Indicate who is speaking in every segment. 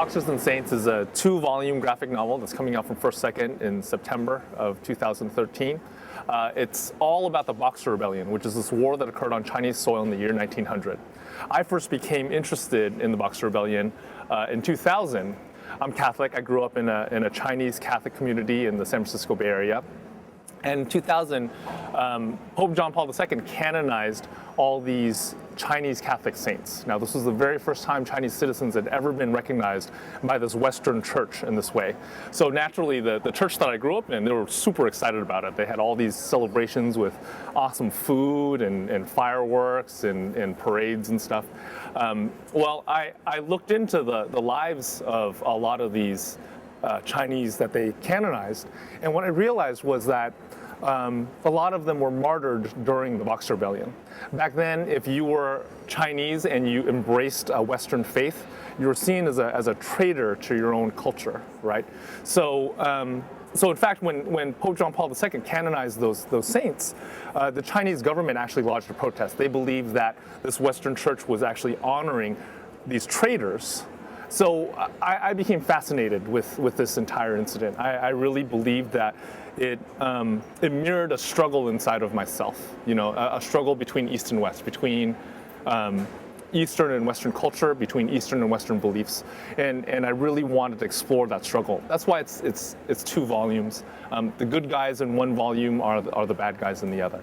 Speaker 1: Boxers and Saints is a 2-volume graphic novel that's coming out from First Second in September of 2013. It's all about the Boxer Rebellion, which is this war that occurred on Chinese soil in the year 1900. I first became interested in the Boxer Rebellion in 2000. I'm Catholic. I grew up in a Chinese Catholic community in the San Francisco Bay Area. And in 2000, Pope John Paul II canonized all these Chinese Catholic saints. Now, this was the very first time Chinese citizens had ever been recognized by this Western church in this way. So naturally, the church that I grew up in, they were super excited about it. They had all these celebrations with awesome food and fireworks and parades and stuff. Well, I looked into the lives of a lot of these Chinese that they canonized, and what I realized was that a lot of them were martyred during the Boxer Rebellion. Back then, if you were Chinese and you embraced a Western faith, you were seen as a traitor to your own culture, right? So in fact, when Pope John Paul II canonized those saints, the Chinese government actually lodged a protest. They believed that this Western church was actually honoring these traitors. So I became fascinated with this entire incident. I really believed that it mirrored a struggle inside of myself, you know, a struggle between East and West, between Eastern and Western culture, between Eastern and Western beliefs, and I really wanted to explore that struggle. That's why it's 2 volumes. The good guys in one volume are the bad guys in the other.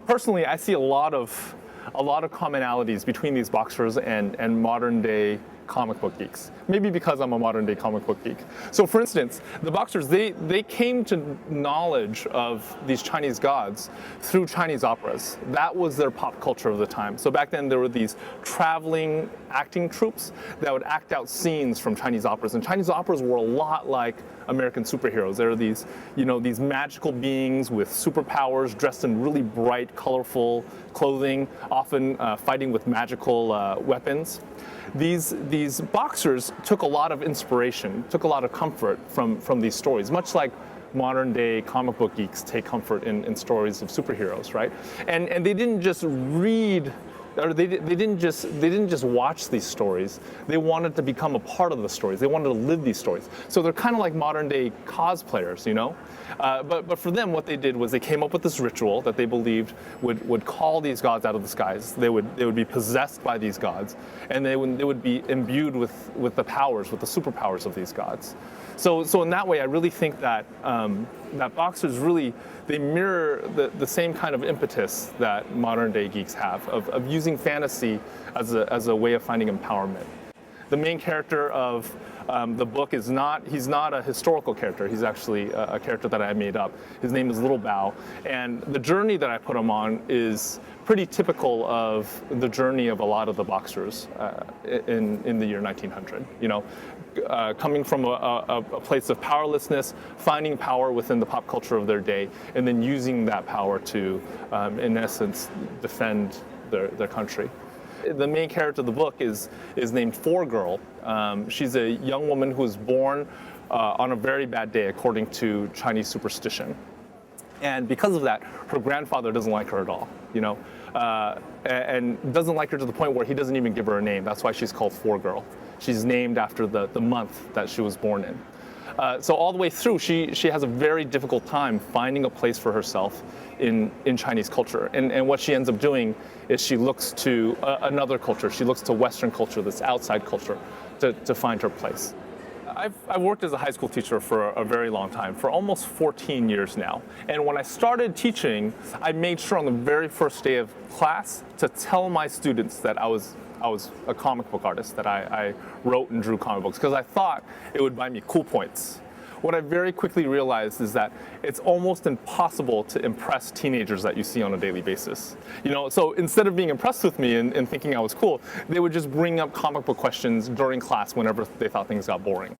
Speaker 1: Personally, I see a lot of commonalities between these boxers and modern day comic book geeks. Maybe because I'm a modern day comic book geek. So for instance, the Boxers, they came to knowledge of these Chinese gods through Chinese operas. That was their pop culture of the time. So back then there were these traveling acting troupes that would act out scenes from Chinese operas. And Chinese operas were a lot like American superheroes. There are these, these magical beings with superpowers dressed in really bright, colorful clothing, often fighting with magical weapons. These boxers took a lot of inspiration, took a lot of comfort from these stories, much like modern day comic book geeks take comfort in stories of superheroes, right? And they didn't just read, or they didn't just watch these stories. They wanted to become a part of the stories. They wanted to live these stories. So they're kind of like modern day cosplayers, you know? But for them, what they did was they came up with this ritual that they believed would call these gods out of the skies. They would be possessed by these gods, and they would be imbued with the powers, with the superpowers of these gods. So in that way, I really think that that boxers really, they mirror the same kind of impetus that modern day geeks have of using fantasy as a way of finding empowerment. The main character of the book he's not a historical character. He's actually a character that I made up. His name is Little Bao, and the journey that I put him on is pretty typical of the journey of a lot of the boxers in the year 1900. You know, coming from a place of powerlessness, finding power within the pop culture of their day, and then using that power to, in essence, defend their country. The main character of the book is named Four Girl. She's a young woman who was born on a very bad day, according to Chinese superstition. And because of that, her grandfather doesn't like her at all, you know, and doesn't like her to the point where he doesn't even give her a name. That's why she's called Four Girl. She's named after the month that she was born in. So all the way through, she has a very difficult time finding a place for herself in Chinese culture. And what she ends up doing is she looks to another culture. She looks to Western culture, this outside culture, to find her place. I've worked as a high school teacher for a very long time, for almost 14 years now. And when I started teaching, I made sure on the very first day of class to tell my students that I was a comic book artist, that I wrote and drew comic books, because I thought it would buy me cool points. What I very quickly realized is that it's almost impossible to impress teenagers that you see on a daily basis. You know, so instead of being impressed with me and thinking I was cool, they would just bring up comic book questions during class whenever they thought things got boring.